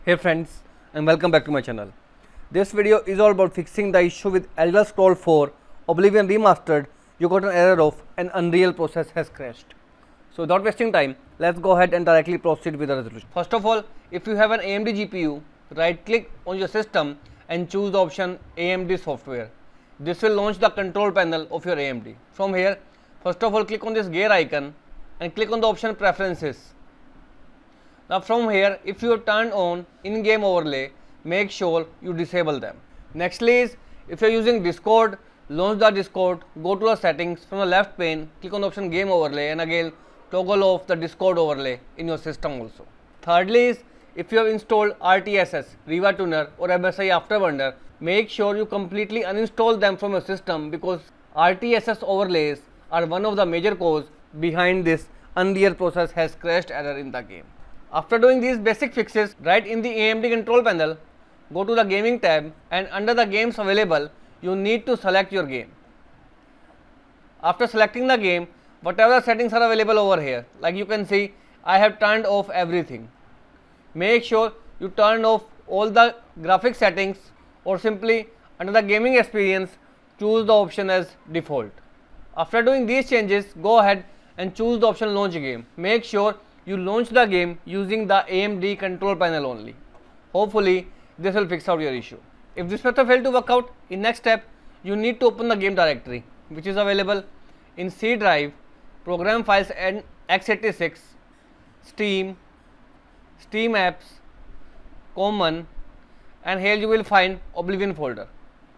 Hey friends, and welcome back to my channel. This video is all about fixing the issue with Elder Scrolls 4 Oblivion Remastered. You got an error of an Unreal process has crashed. So without wasting time, let's go ahead and directly proceed with the resolution. First of all, if you have an AMD GPU, right click on your system and choose the option AMD software. This will launch the control panel of your AMD. From here, first of all click on this gear icon and click on the option preferences. Now from here, if you have turned on in-game overlay, make sure you disable them. Nextly is, if you are using Discord, launch the Discord, go to the settings, from the left pane, click on the option game overlay and again toggle off the Discord overlay in your system also. Thirdly is, if you have installed RTSS, Riva Tuner or MSI Afterburner, make sure you completely uninstall them from your system because RTSS overlays are one of the major cause behind this Unreal process has crashed error in the game. After doing these basic fixes, right in the AMD control panel, go to the gaming tab and under the games available, you need to select your game. After selecting the game, whatever settings are available over here, like you can see, I have turned off everything. Make sure you turn off all the graphic settings or simply under the gaming experience, choose the option as default. After doing these changes, go ahead and choose the option launch game. Make sure you launch the game using the AMD control panel only. Hopefully, this will fix out your issue. If this method failed to work out, in next step, you need to open the game directory, which is available in C drive, program files and x86, Steam, Steam apps, common, and here you will find Oblivion folder.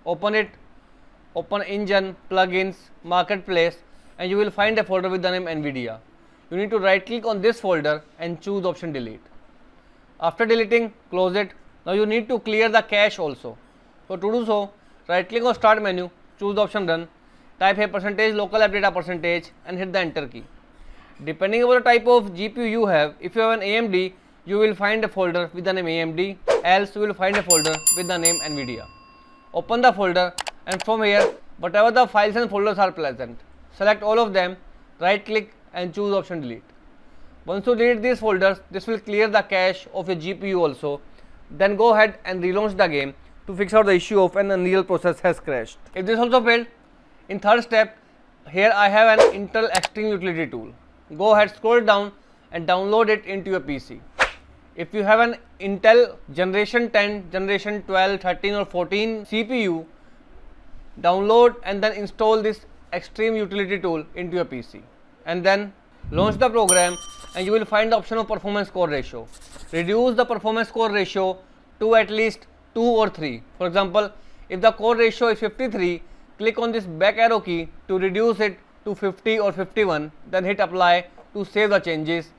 Open it, open engine, plugins, marketplace, and you will find a folder with the name NVIDIA. You need to right click on this folder and choose option delete. After deleting, close it. Now you need to clear the cache also. So to do so, right click on start menu, choose the option run, type a percentage local app data percentage and hit the enter key. Depending on the type of GPU you have, if you have an AMD, you will find a folder with the name AMD, else you will find a folder with the name NVIDIA. Open the folder and from here, whatever the files and folders are present, select all of them, right click and choose option delete. Once you delete these folders, this will clear the cache of your GPU also. Then go ahead and relaunch the game to fix out the issue of an Unreal process has crashed. If this also failed, in third step, here I have an Intel Extreme Utility tool. Go ahead, scroll down and download it into your PC. If you have an Intel generation 10, generation 12, 13 or 14 CPU, download and then install this Extreme Utility tool into your PC. And then launch the program and you will find the option of performance core ratio. Reduce the performance core ratio to at least 2 or 3. For example, if the core ratio is 53, click on this back arrow key to reduce it to 50 or 51, then hit apply to save the changes.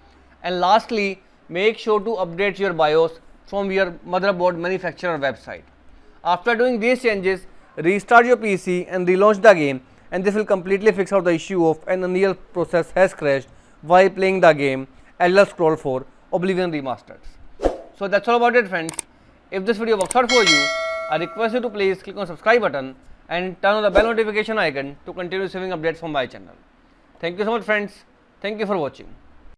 And lastly, make sure to update your BIOS from your motherboard manufacturer website. After doing these changes, restart your PC and relaunch the game, and this will completely fix out the issue of an Unreal process has crashed while playing the game Elder Scrolls 4 Oblivion Remastered. So that's all about it friends. If this video works out for you, I request you to please click on subscribe button and turn on the bell notification icon to continue receiving updates from my channel. Thank you so much friends. Thank you for watching.